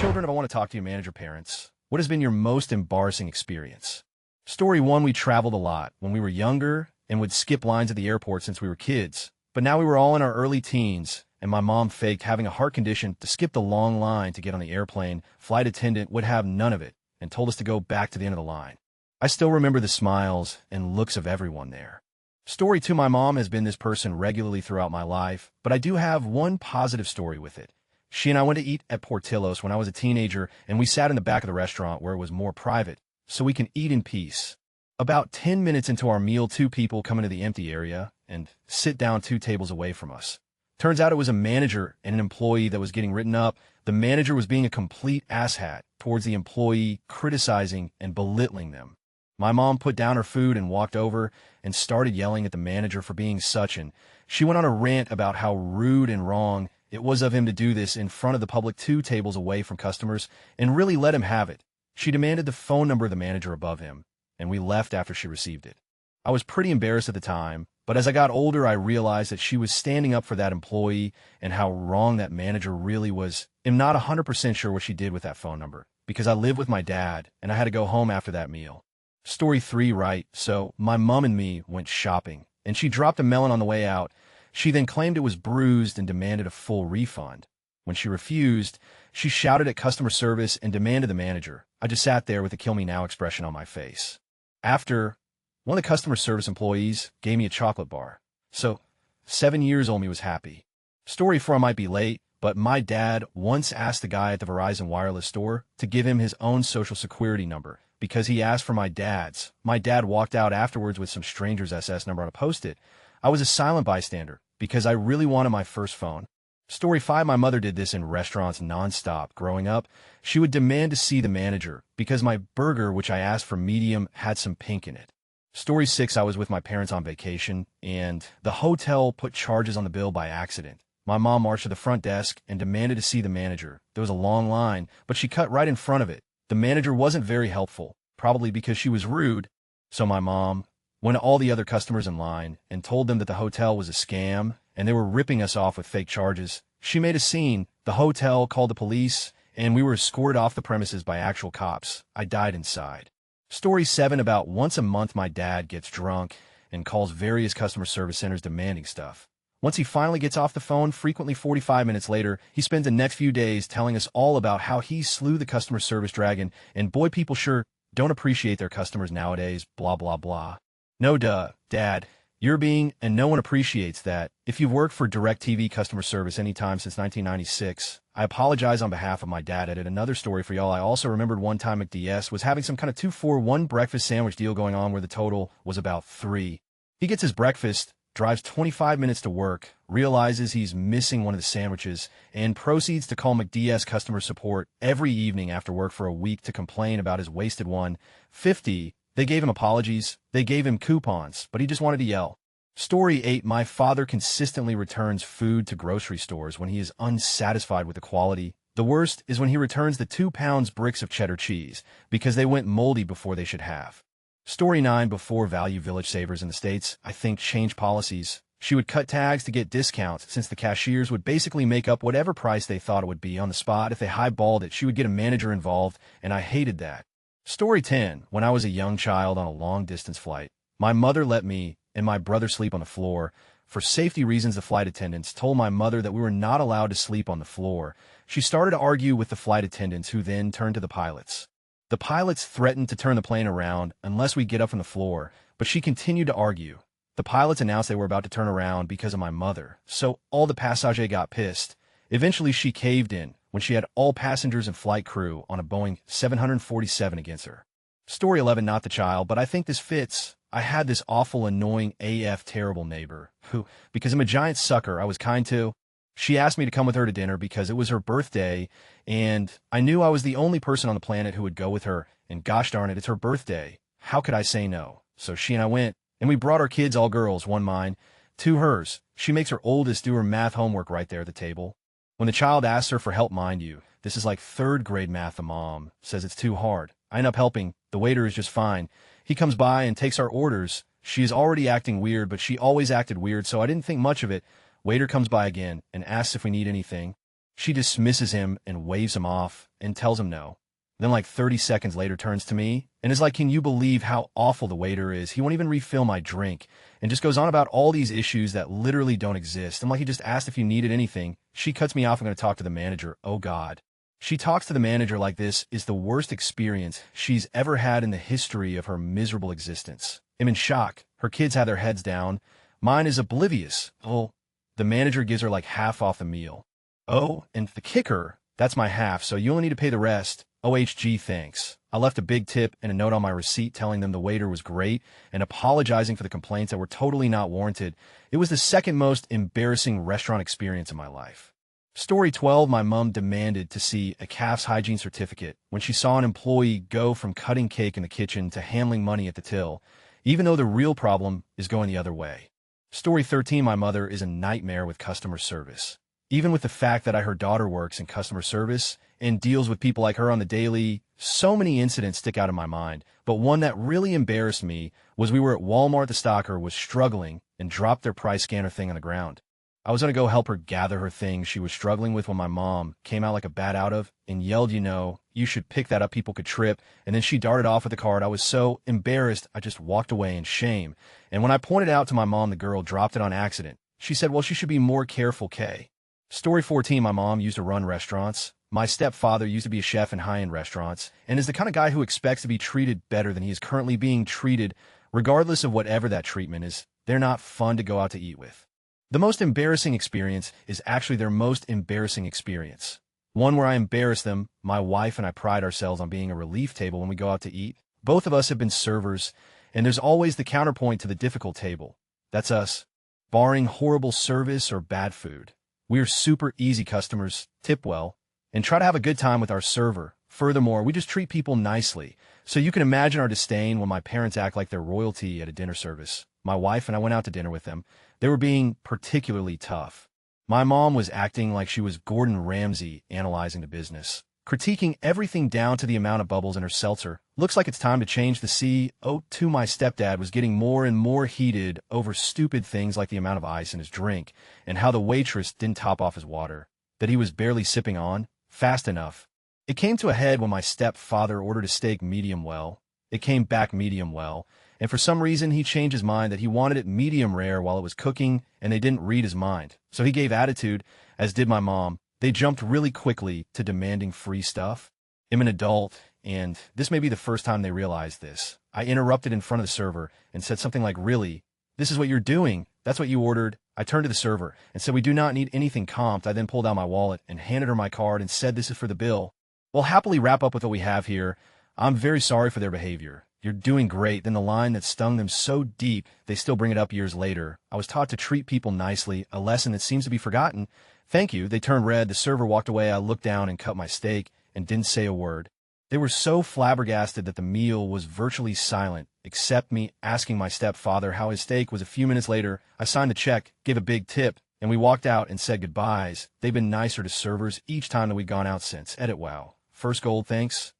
Children of I want to talk to you, manager parents. What has been your most embarrassing experience? Story 1, we traveled a lot when we were younger and would skip lines at the airport since we were kids. But now we were all in our early teens, and my mom faked having a heart condition to skip the long line to get on the airplane. Flight attendant would have none of it and told us to go back to the end of the line. I still remember the smiles and looks of everyone there. Story 2, my mom has been this person regularly throughout my life, but I do have one positive story with it. She and I went to eat at Portillo's when I was a teenager, and we sat in the back of the restaurant where it was more private, so we can eat in peace. About 10 minutes into our meal, 2 people come into the empty area and sit down 2 tables away from us. Turns out it was a manager and an employee that was getting written up. The manager was being a complete asshat towards the employee, criticizing and belittling them. My mom put down her food and walked over and started yelling at the manager for being such, and she went on a rant about how rude and wrong it was of him to do this in front of the public 2 tables away from customers and really let him have it. She demanded the phone number of the manager above him, and we left after she received it. I was pretty embarrassed at the time, but as I got older, I realized that she was standing up for that employee and how wrong that manager really was. I'm not 100% sure what she did with that phone number, because I live with my dad, and I had to go home after that meal. Story 3, right, so my mom and me went shopping, and she dropped a melon on the way out. She then claimed it was bruised and demanded a full refund. When she refused, she shouted at customer service and demanded the manager. I just sat there with a kill me now expression on my face. After, one of the customer service employees gave me a chocolate bar. So, 7 years old me was happy. Story 4, I might be late, but my dad once asked the guy at the Verizon wireless store to give him his own social security number because he asked for my dad's. My dad walked out afterwards with some stranger's SS number on a Post-it. I was a silent bystander because I really wanted my first phone. Story 5, my mother did this in restaurants nonstop. Growing up, she would demand to see the manager because my burger, which I asked for medium, had some pink in it. Story 6, I was with my parents on vacation, and the hotel put charges on the bill by accident. My mom marched to the front desk and demanded to see the manager. There was a long line, but she cut right in front of it. The manager wasn't very helpful, probably because she was rude. So my mom went to all the other customers in line and told them that the hotel was a scam and they were ripping us off with fake charges. She made a scene. The hotel called the police, and we were escorted off the premises by actual cops. I died inside. Story 7, about once a month my dad gets drunk and calls various customer service centers demanding stuff. Once he finally gets off the phone, frequently 45 minutes later, he spends the next few days telling us all about how he slew the customer service dragon, and boy, people sure don't appreciate their customers nowadays, blah, blah, blah. No duh, Dad. You're being, and no one appreciates that. If you've worked for DirecTV customer service anytime since 1996, I apologize on behalf of my dad. I did another story for y'all. I also remembered one time McDS was having some kind of 2-for-1 breakfast sandwich deal going on where the total was about 3. He gets his breakfast, drives 25 minutes to work, realizes he's missing one of the sandwiches, and proceeds to call McDS customer support every evening after work for a week to complain about his wasted 1.50. They gave him apologies, they gave him coupons, but he just wanted to yell. Story 8, my father consistently returns food to grocery stores when he is unsatisfied with the quality. The worst is when he returns the 2 pounds bricks of cheddar cheese because they went moldy before they should have. Story 9, before Value Village Savers in the States, I think, changed policies. She would cut tags to get discounts since the cashiers would basically make up whatever price they thought it would be on the spot. If they highballed it, she would get a manager involved, and I hated that. Story 10, when I was a young child on a long-distance flight, my mother let me and my brother sleep on the floor. For safety reasons, the flight attendants told my mother that we were not allowed to sleep on the floor. She started to argue with the flight attendants, who then turned to the pilots. The pilots threatened to turn the plane around unless we get up from the floor, but she continued to argue. The pilots announced they were about to turn around because of my mother, so all the passengers got pissed. Eventually, she caved in when she had all passengers and flight crew on a Boeing 747 against her. Story 11, not the child, but I think this fits. I had this awful, annoying AF terrible neighbor who, because I'm a giant sucker I was kind to, she asked me to come with her to dinner because it was her birthday, and I knew I was the only person on the planet who would go with her, and gosh darn it, it's her birthday. How could I say no? So she and I went, and we brought our kids, all girls, 1 mine, 2 hers. She makes her oldest do her math homework right there at the table. When the child asks her for help, mind you, this is like 3rd grade math, the mom says it's too hard. I end up helping. The waiter is just fine. He comes by and takes our orders. She is already acting weird, but she always acted weird, so I didn't think much of it. Waiter comes by again and asks if we need anything. She dismisses him and waves him off and tells him no. Then like 30 seconds later turns to me and is like, can you believe how awful the waiter is? He won't even refill my drink, and just goes on about all these issues that literally don't exist. I'm like, he just asked if you needed anything. She cuts me off. I'm going to talk to the manager. Oh God. She talks to the manager like this is the worst experience she's ever had in the history of her miserable existence. I'm in shock. Her kids have their heads down. Mine is oblivious. Oh, the manager gives her like half off the meal. Oh, and the kicker, that's my half, so you only need to pay the rest. OHG, thanks. I left a big tip and a note on my receipt telling them the waiter was great and apologizing for the complaints that were totally not warranted. It was the second most embarrassing restaurant experience in my life. Story 12, my mom demanded to see a calf's hygiene certificate when she saw an employee go from cutting cake in the kitchen to handling money at the till, even though the real problem is going the other way. Story 13, my mother is a nightmare with customer service. Even with the fact that her daughter works in customer service and deals with people like her on the daily, so many incidents stick out in my mind. But one that really embarrassed me was we were at Walmart. The stocker was struggling and dropped their price scanner thing on the ground. I was going to go help her gather her things she was struggling with when my mom came out like a bat out of and yelled, you should pick that up, people could trip. And then she darted off with the cart. I was so embarrassed, I just walked away in shame. And when I pointed out to my mom the girl dropped it on accident, she said, well, she should be more careful, Kay. Story 14, my mom used to run restaurants. My stepfather used to be a chef in high-end restaurants and is the kind of guy who expects to be treated better than he is currently being treated, regardless of whatever that treatment is. They're not fun to go out to eat with. The most embarrassing experience is actually their most embarrassing experience. One where I embarrass them. My wife and I pride ourselves on being a relief table when we go out to eat. Both of us have been servers, and there's always the counterpoint to the difficult table. That's us, barring horrible service or bad food. We're super easy customers, tip well, and try to have a good time with our server. Furthermore, we just treat people nicely. So you can imagine our disdain when my parents act like they're royalty at a dinner service. My wife and I went out to dinner with them. They were being particularly tough. My mom was acting like she was Gordon Ramsay analyzing the business, critiquing everything down to the amount of bubbles in her seltzer. Looks like it's time to change the CO2. My stepdad was getting more and more heated over stupid things like the amount of ice in his drink and how the waitress didn't top off his water, that he was barely sipping on fast enough. It came to a head when my stepfather ordered a steak medium well. It came back medium well, and for some reason he changed his mind that he wanted it medium rare while it was cooking, and they didn't read his mind. So he gave attitude, as did my mom. They jumped really quickly to demanding free stuff. I'm an adult, and this may be the first time they realized this. I interrupted in front of the server and said something like, really? This is what you're doing? That's what you ordered? I turned to the server and said, we do not need anything comped. I then pulled out my wallet and handed her my card and said, this is for the bill. We'll happily wrap up with what we have here. I'm very sorry for their behavior. You're doing great. Then the line that stung them so deep, they still bring it up years later. I was taught to treat people nicely, a lesson that seems to be forgotten. Thank you. They turned red. The server walked away. I looked down and cut my steak and didn't say a word. They were so flabbergasted that the meal was virtually silent, except me asking my stepfather how his steak was. A few minutes later, I signed the check, gave a big tip, and we walked out and said goodbyes. They've been nicer to servers each time that we've gone out since. Edit wow. First gold, thanks.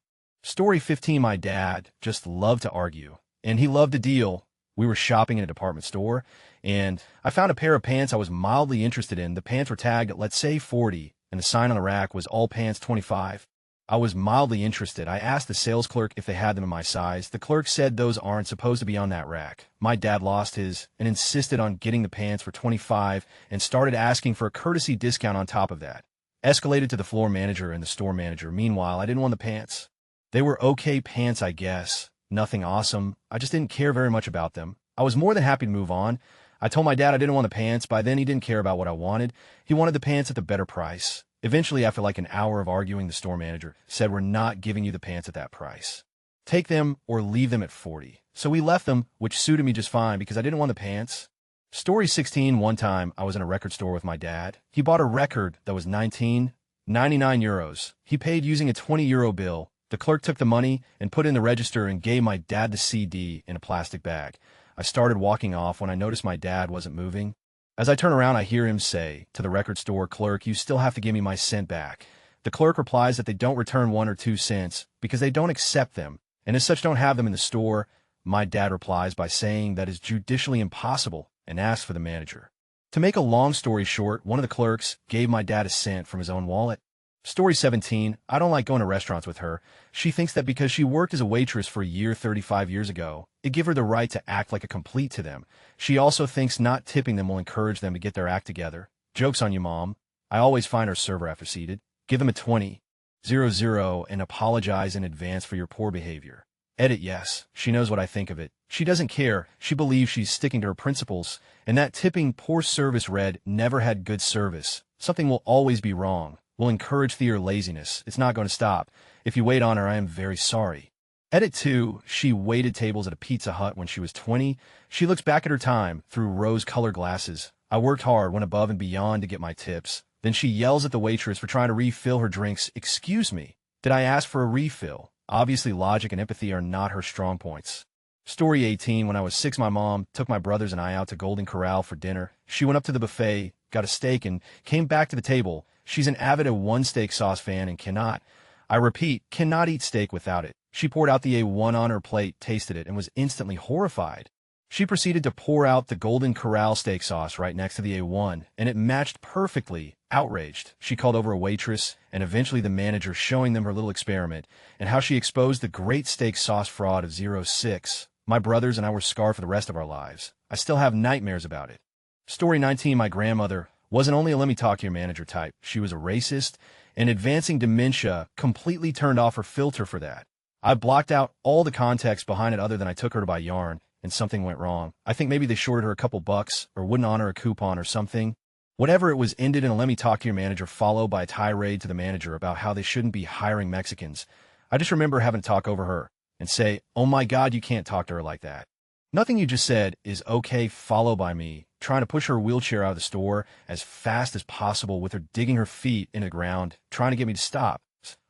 Story 15, my dad just loved to argue, and he loved to deal. We were shopping in a department store, and I found a pair of pants I was mildly interested in. The pants were tagged at, let's say, 40, and the sign on the rack was all pants 25. I was mildly interested. I asked the sales clerk if they had them in my size. The clerk said those aren't supposed to be on that rack. My dad lost his and insisted on getting the pants for 25 and started asking for a courtesy discount on top of that. Escalated to the floor manager and the store manager. Meanwhile, I didn't want the pants. They were okay pants, I guess. Nothing awesome. I just didn't care very much about them. I was more than happy to move on. I told my dad I didn't want the pants. By then, he didn't care about what I wanted. He wanted the pants at the better price. Eventually, after like an hour of arguing, the store manager said, we're not giving you the pants at that price. Take them or leave them at 40. So we left them, which suited me just fine because I didn't want the pants. Story 16, one time I was in a record store with my dad. He bought a record that was 19.99 euros. He paid using a 20 euro bill. The clerk took the money and put it in the register and gave my dad the CD in a plastic bag. I started walking off when I noticed my dad wasn't moving. As I turn around, I hear him say to the record store clerk, you still have to give me my cent back. The clerk replies that they don't return 1 or 2 cents because they don't accept them, and as such don't have them in the store. My dad replies by saying that is judicially impossible and asks for the manager. To make a long story short, one of the clerks gave my dad a cent from his own wallet. Story 17, I don't like going to restaurants with her. She thinks that because she worked as a waitress for a year 35 years ago, it give her the right to act like a complete to them. She also thinks not tipping them will encourage them to get their act together. Joke's on you, Mom. I always find our server after seated. Give them a 20-00 and apologize in advance for your poor behavior. Edit yes, she knows what I think of it. She doesn't care. She believes she's sticking to her principles. And that tipping poor service read never had good service. Something will always be wrong. Will encourage fear or laziness. It's not going to stop. If you wait on her, I am very sorry. Edit 2, she waited tables at a Pizza Hut when she was 20. She looks back at her time through rose-colored glasses. I worked hard, went above and beyond to get my tips. Then she yells at the waitress for trying to refill her drinks. Excuse me, did I ask for a refill? Obviously, logic and empathy are not her strong points. Story 18, when I was 6, my mom took my brothers and I out to Golden Corral for dinner. She went up to the buffet, got a steak, and came back to the table. She's an avid A1 steak sauce fan and cannot, I repeat, cannot eat steak without it. She poured out the A1 on her plate, tasted it, and was instantly horrified. She proceeded to pour out the Golden Corral steak sauce right next to the A1, and it matched perfectly. Outraged, she called over a waitress and eventually the manager, showing them her little experiment and how she exposed the great steak sauce fraud of 06. My brothers and I were scarred for the rest of our lives. I still have nightmares about it. Story 19, my grandmother wasn't only a let me talk to your manager type, she was a racist, and advancing dementia completely turned off her filter for that. I blocked out all the context behind it other than I took her to buy yarn, and something went wrong. I think maybe they shorted her a couple bucks, or wouldn't honor a coupon or something. Whatever it was ended in a let me talk to your manager, followed by a tirade to the manager about how they shouldn't be hiring Mexicans. I just remember having to talk over her and say, oh my God, you can't talk to her like that. Nothing you just said is okay, followed by me trying to push her wheelchair out of the store as fast as possible with her digging her feet into the ground, trying to get me to stop.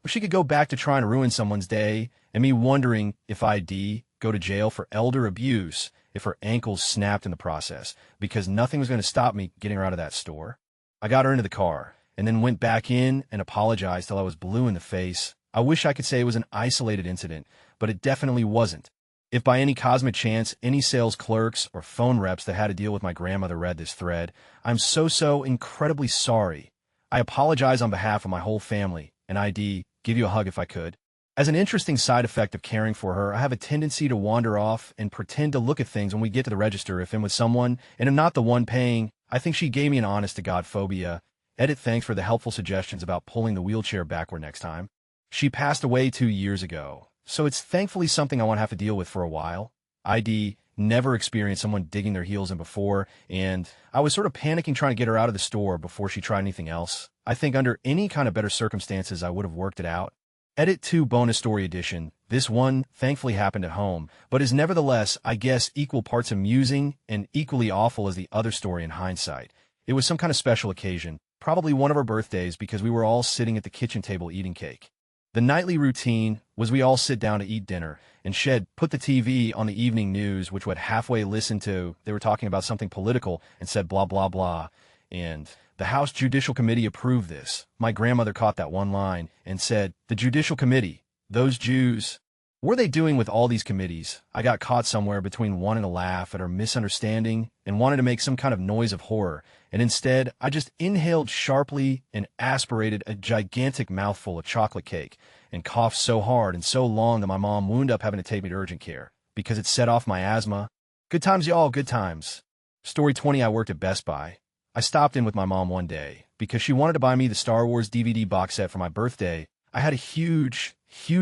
Or she could go back to trying to ruin someone's day, and me wondering if I'd go to jail for elder abuse if her ankles snapped in the process, because nothing was going to stop me getting her out of that store. I got her into the car, and then went back in and apologized till I was blue in the face. I wish I could say it was an isolated incident, but it definitely wasn't. If by any cosmic chance any sales clerks or phone reps that had to deal with my grandmother read this thread, I'm so incredibly sorry. I apologize on behalf of my whole family, and I'd give you a hug if I could. As an interesting side effect of caring for her, I have a tendency to wander off and pretend to look at things when we get to the register if I'm with someone and I'm not the one paying. I think she gave me an honest-to-God phobia. Edit, thanks for the helpful suggestions about pulling the wheelchair backward next time. She passed away 2 years ago, so it's thankfully something I won't have to deal with for a while. ID never experienced someone digging their heels in before, and I was sort of panicking trying to get her out of the store before she tried anything else. I think under any kind of better circumstances I would have worked it out. Edit 2 bonus story edition. This one thankfully happened at home, but is nevertheless, I guess, equal parts amusing and equally awful as the other story in hindsight. It was some kind of special occasion, probably one of our birthdays, because we were all sitting at the kitchen table eating cake. The nightly routine was we all sit down to eat dinner, and Shed put the TV on the evening news, which would halfway listen to, they were talking about something political, and said blah blah blah, and the House Judicial Committee approved this. My grandmother caught that one line and said, the Judicial Committee, those Jews. What are they doing with all these committees? I got caught somewhere between wanting to laugh at her misunderstanding and wanted to make some kind of noise of horror, and instead I just inhaled sharply and aspirated a gigantic mouthful of chocolate cake and coughed so hard and so long that my mom wound up having to take me to urgent care because it set off my asthma. Good times, y'all, good times. Story 20, I worked at Best Buy. I stopped in with my mom one day because she wanted to buy me the Star Wars DVD box set for my birthday. I had a huge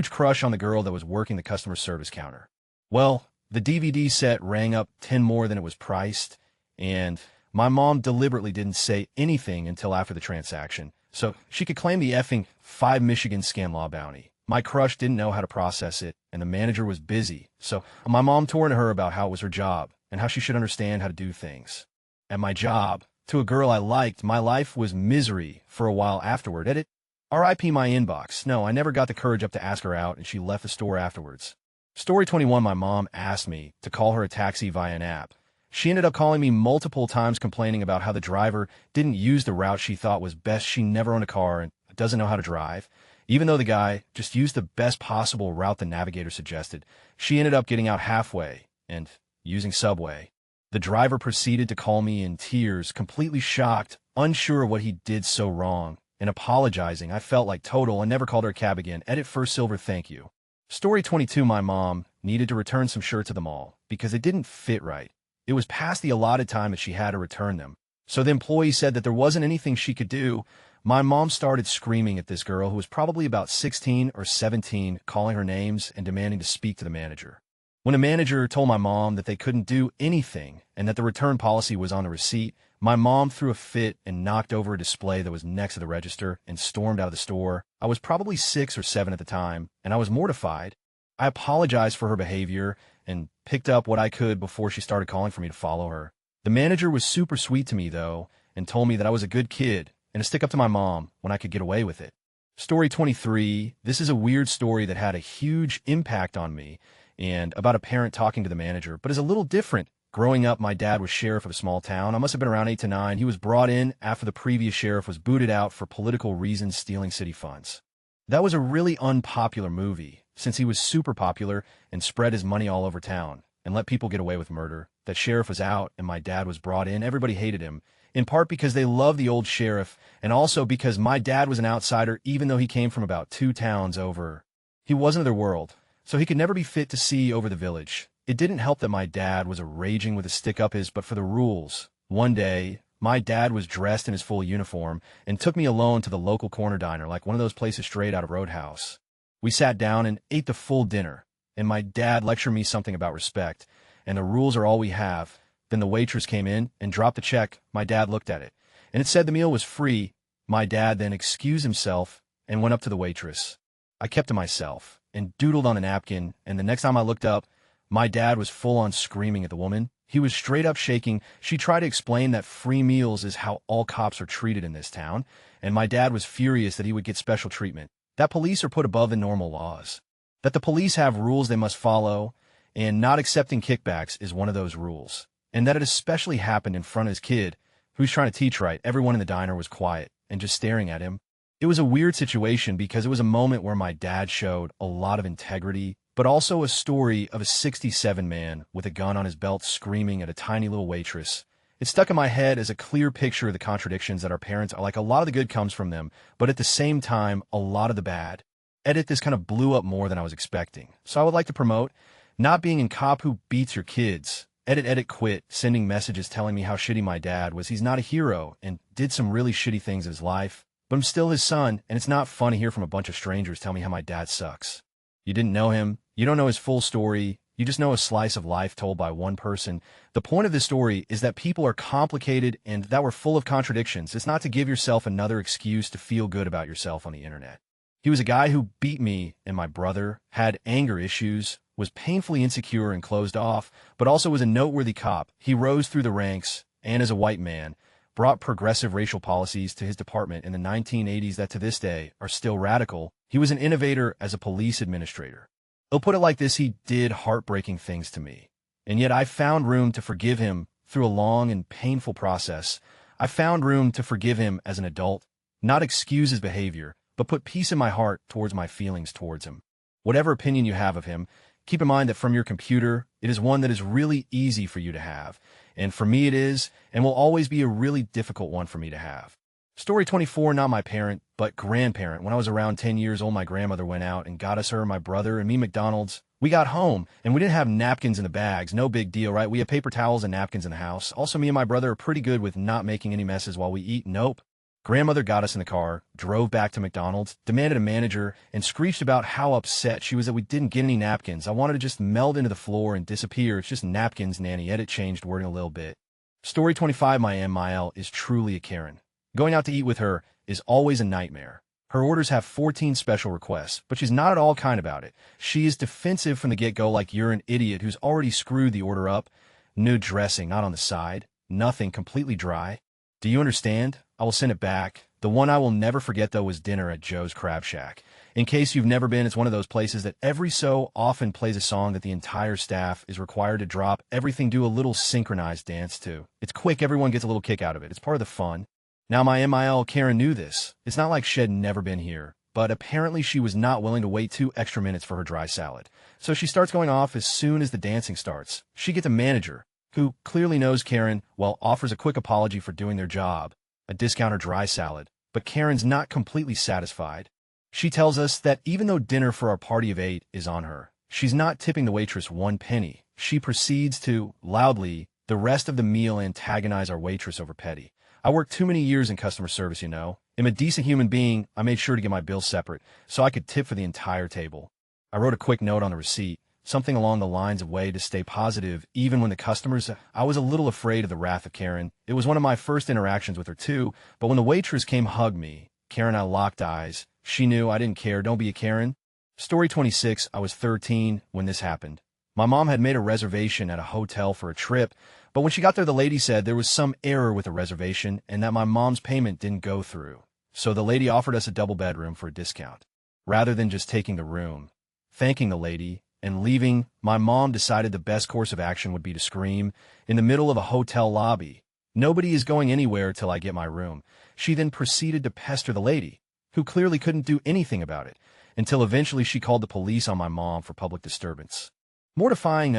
crush on the girl that was working the customer service counter. Well, the DVD set rang up 10 more than it was priced, and my mom deliberately didn't say anything until after the transaction, so she could claim the effing 5 Michigan scam law bounty. My crush didn't know how to process it, and the manager was busy, so my mom tore into her about how it was her job and how she should understand how to do things. At my job, to a girl I liked, my life was misery for a while afterward. Edit. R.I.P. my inbox. No, I never got the courage up to ask her out, and she left the store afterwards. Story 21, my mom asked me to call her a taxi via an app. She ended up calling me multiple times complaining about how the driver didn't use the route she thought was best. She never owned a car and doesn't know how to drive. Even though the guy just used the best possible route the navigator suggested, she ended up getting out halfway and using Subway. The driver proceeded to call me in tears, completely shocked, unsure of what he did so wrong, and apologizing. I felt like total and never called her a cab again. Edit first silver, thank you. Story 22. My mom needed to return some shirts at the mall because they didn't fit right. It was past the allotted time that she had to return them. So the employee said that there wasn't anything she could do. My mom started screaming at this girl who was probably about 16 or 17, calling her names and demanding to speak to the manager. When the manager told my mom that they couldn't do anything and that the return policy was on the receipt, my mom threw a fit and knocked over a display that was next to the register and stormed out of the store. I was probably 6 or 7 at the time, and I was mortified. I apologized for her behavior and picked up what I could before she started calling for me to follow her. The manager was super sweet to me, though, and told me that I was a good kid and to stick up to my mom when I could get away with it. Story 23. This is a weird story that had a huge impact on me and about a parent talking to the manager, but is a little different. Growing up, my dad was sheriff of a small town. I must have been around 8 to 9. He was brought in after the previous sheriff was booted out for political reasons, stealing city funds. That was a really unpopular movie, since he was super popular and spread his money all over town and let people get away with murder. That sheriff was out and my dad was brought in. Everybody hated him, in part because they loved the old sheriff and also because my dad was an outsider even though he came from about 2 towns over. He wasn't of their world, so he could never be fit to see over the village. It didn't help that my dad was a raging with a stick up his but for the rules. One day, my dad was dressed in his full uniform and took me alone to the local corner diner, like one of those places straight out of Roadhouse. We sat down and ate the full dinner, and my dad lectured me something about respect, and the rules are all we have. Then the waitress came in and dropped the check. My dad looked at it, and it said the meal was free. My dad then excused himself and went up to the waitress. I kept to myself and doodled on a napkin, and the next time I looked up, my dad was full-on screaming at the woman. He was straight up shaking. She tried to explain that free meals is how all cops are treated in this town, and my dad was furious that he would get special treatment, that police are put above the normal laws, that the police have rules they must follow, and not accepting kickbacks is one of those rules, and that it especially happened in front of his kid, who's trying to teach right. Everyone in the diner was quiet and just staring at him. It was a weird situation because it was a moment where my dad showed a lot of integrity, but also a story of a 67 man with a gun on his belt screaming at a tiny little waitress. It stuck in my head as a clear picture of the contradictions that our parents are like. A lot of the good comes from them, but at the same time, a lot of the bad. Edit, this kind of blew up more than I was expecting. So I would like to promote not being a cop who beats your kids. Edit quit sending messages telling me how shitty my dad was. He's not a hero and did some really shitty things in his life, but I'm still his son, and it's not fun to hear from a bunch of strangers tell me how my dad sucks. You didn't know him. You don't know his full story. You just know a slice of life told by one person. The point of this story is that people are complicated and that we're full of contradictions. It's not to give yourself another excuse to feel good about yourself on the internet. He was a guy who beat me and my brother, had anger issues, was painfully insecure and closed off, but also was a noteworthy cop. He rose through the ranks and, as a white man, brought progressive racial policies to his department in the 1980s that to this day are still radical. He was an innovator as a police administrator. I'll put it like this, he did heartbreaking things to me, and yet I found room to forgive him through a long and painful process. I found room to forgive him as an adult, not excuse his behavior, but put peace in my heart towards my feelings towards him. Whatever opinion you have of him, keep in mind that from your computer, it is one that is really easy for you to have, and for me it is, and will always be a really difficult one for me to have. Story 24, not my parent, but grandparent. When I was around 10 years old, my grandmother went out and got us, her, my brother, and me McDonald's. We got home, and we didn't have napkins in the bags. No big deal, right? We have paper towels and napkins in the house. Also, me and my brother are pretty good with not making any messes while we eat. Nope. Grandmother got us in the car, drove back to McDonald's, demanded a manager, and screeched about how upset she was that we didn't get any napkins. I wanted to just meld into the floor and disappear. It's just napkins, Nanny. Edit changed wording a little bit. Story 25, my MIL is truly a Karen. Going out to eat with her is always a nightmare. Her orders have 14 special requests, but she's not at all kind about it. She is defensive from the get-go, like you're an idiot who's already screwed the order up. No dressing, not on the side. Nothing, completely dry. Do you understand? I will send it back. The one I will never forget, though, was dinner at Joe's Crab Shack. In case you've never been, it's one of those places that every so often plays a song that the entire staff is required to drop everything, do a little synchronized dance to. It's quick, everyone gets a little kick out of it. It's part of the fun. Now, my MIL Karen knew this. It's not like she'd never been here, but apparently she was not willing to wait 2 extra minutes for her dry salad. So she starts going off as soon as the dancing starts. She gets a manager, who clearly knows Karen, well, offers a quick apology for doing their job, a discount or dry salad, but Karen's not completely satisfied. She tells us that even though dinner for our party of 8 is on her, she's not tipping the waitress 1 penny. She proceeds to, loudly, the rest of the meal antagonize our waitress over petty. I worked too many years in customer service, you know. I'm a decent human being. I made sure to get my bills separate so I could tip for the entire table. I wrote a quick note on the receipt, something along the lines of way to stay positive, even when the customers. I was a little afraid of the wrath of Karen. It was one of my first interactions with her too, but when the waitress came hug me, Karen and I locked eyes. She knew I didn't care. Don't be a Karen. Story 26, I was 13 when this happened. My mom had made a reservation at a hotel for a trip, but when she got there, the lady said there was some error with the reservation and that my mom's payment didn't go through. So the lady offered us a double bedroom for a discount. Rather than just taking the room, thanking the lady, and leaving, my mom decided the best course of action would be to scream in the middle of a hotel lobby. Nobody is going anywhere till I get my room. She then proceeded to pester the lady, who clearly couldn't do anything about it, until eventually she called the police on my mom for public disturbance. Mortifying,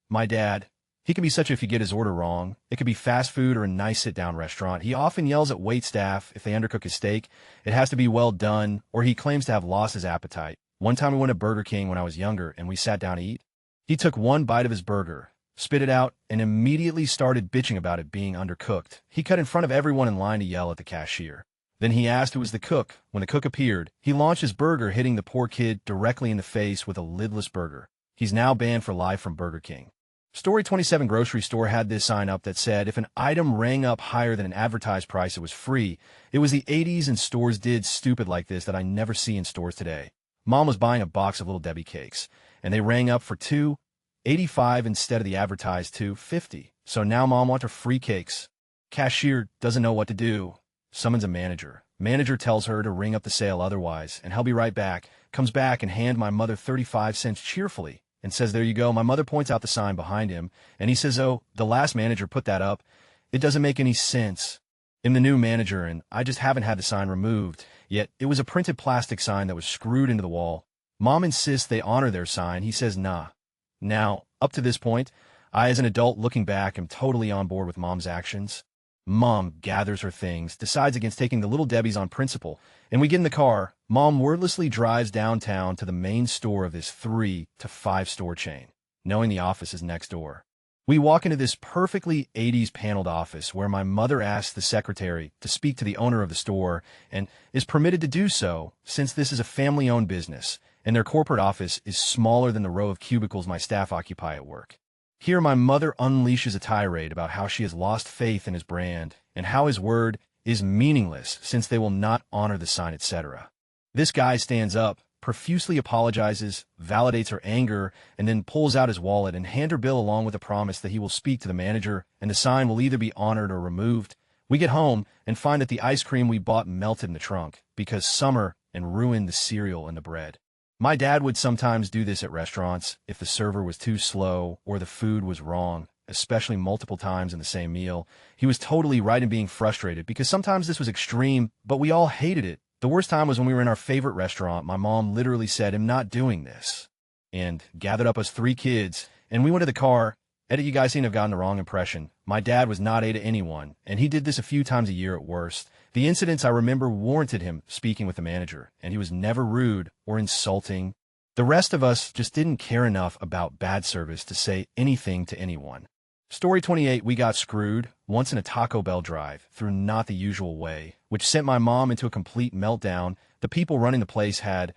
my dad. He can be such if you get his order wrong. It could be fast food or a nice sit-down restaurant. He often yells at waitstaff if they undercook his steak. It has to be well done, or he claims to have lost his appetite. One time we went to Burger King when I was younger and we sat down to eat. He took one bite of his burger, spit it out, and immediately started bitching about it being undercooked. He cut in front of everyone in line to yell at the cashier. Then he asked who was the cook. When the cook appeared, he launched his burger, hitting the poor kid directly in the face with a lidless burger. He's now banned for life from Burger King. Story 27 grocery store had this sign up that said if an item rang up higher than an advertised price, it was free. It was the 80s and stores did stupid like this that I never see in stores today. Mom was buying a box of Little Debbie cakes, and they rang up for $2.85 instead of the advertised $2.50. So now Mom wants her free cakes. Cashier doesn't know what to do. Summons a manager. Manager tells her to ring up the sale otherwise, and he'll be right back. Comes back and hand my mother 35 cents cheerfully, and says, there you go. My mother points out the sign behind him, and he says, oh, the last manager put that up. It doesn't make any sense. I'm the new manager, and I just haven't had the sign removed. Yet, it was a printed plastic sign that was screwed into the wall. Mom insists they honor their sign. He says, nah. Now, up to this point, I, as an adult looking back, am totally on board with Mom's actions. Mom gathers her things, decides against taking the Little Debbies on principle, and we get in the car. Mom wordlessly drives downtown to the main store of this 3 to 5 store chain, knowing the office is next door. We walk into this perfectly 80s paneled office where my mother asks the secretary to speak to the owner of the store and is permitted to do so since this is a family-owned business and their corporate office is smaller than the row of cubicles my staff occupy at work. Here my mother unleashes a tirade about how she has lost faith in his brand and how his word is meaningless since they will not honor the sign, etc. This guy stands up, profusely apologizes, validates her anger, and then pulls out his wallet and hands her bill along with a promise that he will speak to the manager and the sign will either be honored or removed. We get home and find that the ice cream we bought melted in the trunk because summer and ruined the cereal and the bread. My dad would sometimes do this at restaurants if the server was too slow or the food was wrong, especially multiple times in the same meal. He was totally right in being frustrated because sometimes this was extreme, but we all hated it. The worst time was when we were in our favorite restaurant. My mom literally said, I'm not doing this, and gathered up us 3 kids, and we went to the car. Edit, you guys seem to have gotten the wrong impression. My dad was not A to anyone, and he did this a few times a year at worst. The incidents I remember warranted him speaking with the manager, and he was never rude or insulting. The rest of us just didn't care enough about bad service to say anything to anyone. Story 28, we got screwed once in a Taco Bell drive-through not the usual way, which sent my mom into a complete meltdown. The people running the place had,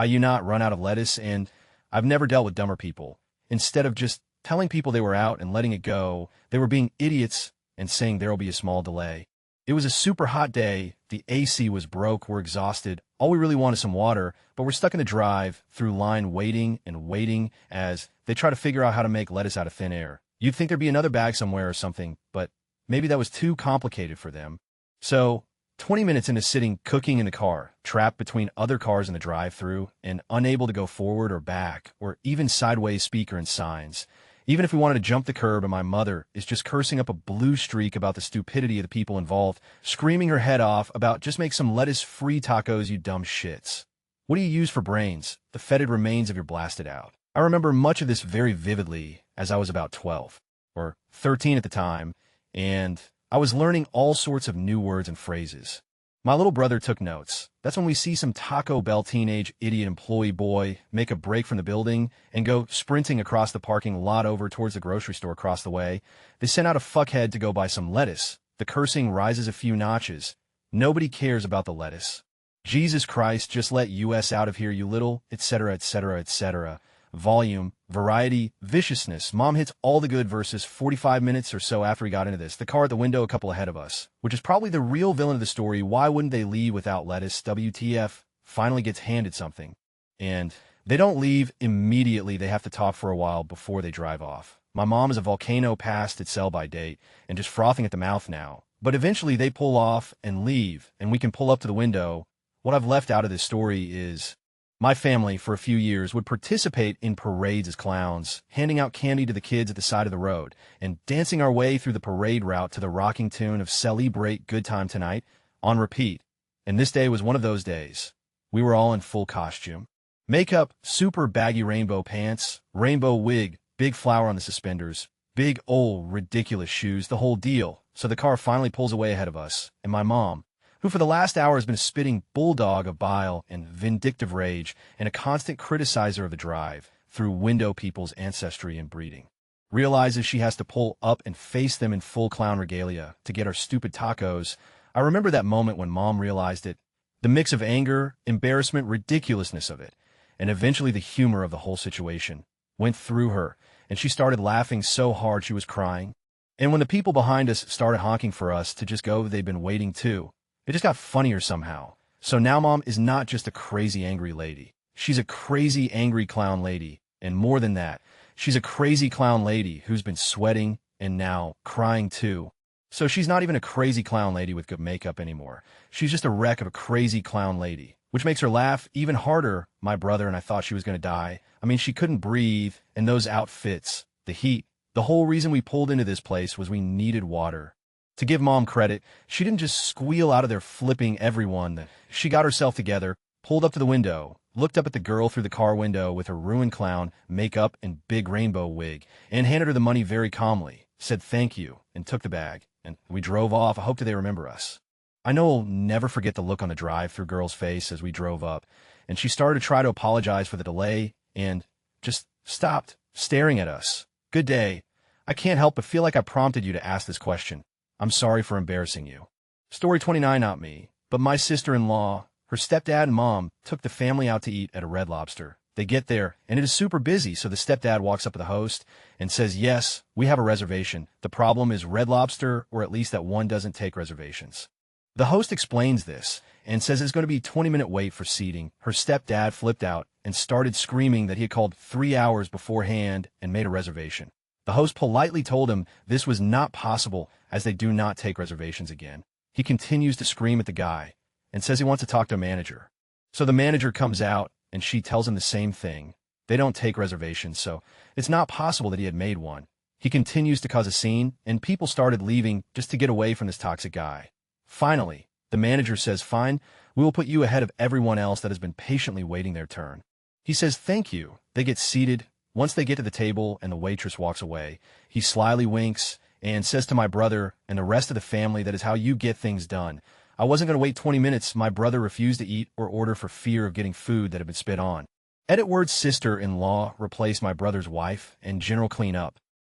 you not run out of lettuce, and I've never dealt with dumber people. Instead of just telling people they were out and letting it go, they were being idiots and saying there'll be a small delay. It was a super hot day. The AC was broke. We're exhausted. All we really want is some water, but we're stuck in the drive-through line waiting and waiting as they try to figure out how to make lettuce out of thin air. You'd think there'd be another bag somewhere or something, but maybe that was too complicated for them. So, 20 minutes into sitting cooking in the car, trapped between other cars in the drive-thru and unable to go forward or back, or even sideways speaker and signs. Even if we wanted to jump the curb, and my mother is just cursing up a blue streak about the stupidity of the people involved, screaming her head off about just make some lettuce-free tacos, you dumb shits. What do you use for brains? The fetid remains of your blasted out. I remember much of this very vividly as I was about 12. or 13 at the time, and I was learning all sorts of new words and phrases. My little brother took notes. That's when we see some Taco Bell teenage idiot employee boy make a break from the building and go sprinting across the parking lot over towards the grocery store across the way. They sent out a fuckhead to go buy some lettuce. The cursing rises a few notches. Nobody cares about the lettuce. Jesus Christ, just let us out of here, you little, etc., etc., etc. Volume, variety, viciousness. Mom hits all the good verses 45 minutes or so after we got into this. The car at the window a couple ahead of us, which is probably the real villain of the story. Why wouldn't they leave without lettuce? WTF finally gets handed something. And they don't leave immediately. They have to talk for a while before they drive off. My mom is a volcano past its sell-by date and just frothing at the mouth now. But eventually they pull off and leave, and we can pull up to the window. What I've left out of this story is my family, for a few years, would participate in parades as clowns, handing out candy to the kids at the side of the road, and dancing our way through the parade route to the rocking tune of Celebrate Good Time Tonight on repeat. And this day was one of those days. We were all in full costume. Makeup, super baggy rainbow pants, rainbow wig, big flower on the suspenders, big old ridiculous shoes, the whole deal. So the car finally pulls away ahead of us, and my mom, who for the last hour has been a spitting bulldog of bile and vindictive rage and a constant criticizer of the drive through window people's ancestry and breeding, realizes she has to pull up and face them in full clown regalia to get our stupid tacos. I remember that moment when Mom realized it, the mix of anger, embarrassment, ridiculousness of it, and eventually the humor of the whole situation went through her, and she started laughing so hard she was crying. And when the people behind us started honking for us to just go, they'd been waiting too. It just got funnier somehow. So now Mom is not just a crazy angry lady. She's a crazy angry clown lady. And more than that, she's a crazy clown lady who's been sweating and now crying too. So she's not even a crazy clown lady with good makeup anymore. She's just a wreck of a crazy clown lady, which makes her laugh even harder. My brother and I thought she was going to die. I mean, she couldn't breathe, and those outfits, the heat. The whole reason we pulled into this place was we needed water. To give Mom credit, she didn't just squeal out of there flipping everyone. She got herself together, pulled up to the window, looked up at the girl through the car window with her ruined clown, makeup, and big rainbow wig, and handed her the money very calmly, said thank you, and took the bag. And we drove off. I hope that they remember us. I know I'll never forget the look on the drive-through girl's face as we drove up, and she started to try to apologize for the delay and just stopped staring at us. Good day. I can't help but feel like I prompted you to ask this question. I'm sorry for embarrassing you. Story 29, not me, but my sister-in-law, her stepdad and mom took the family out to eat at a Red Lobster. They get there, and it is super busy, so the stepdad walks up to the host and says, yes, we have a reservation. The problem is Red Lobster, or at least that one doesn't take reservations. The host explains this and says it's going to be a 20-minute wait for seating. Her stepdad flipped out and started screaming that he had called 3 hours beforehand and made a reservation. The host politely told him this was not possible as they do not take reservations again. He continues to scream at the guy and says he wants to talk to a manager. So the manager comes out and she tells him the same thing. They don't take reservations, so it's not possible that he had made one. He continues to cause a scene, and people started leaving just to get away from this toxic guy. Finally, the manager says, fine, we will put you ahead of everyone else that has been patiently waiting their turn. He says, thank you. They get seated. Once they get to the table and the waitress walks away, he slyly winks and says to my brother and the rest of the family that is how you get things done. I wasn't going to wait 20 minutes. My brother refused to eat or order for fear of getting food that had been spit on. Edit word sister-in-law replaced my brother's wife and general cleanup.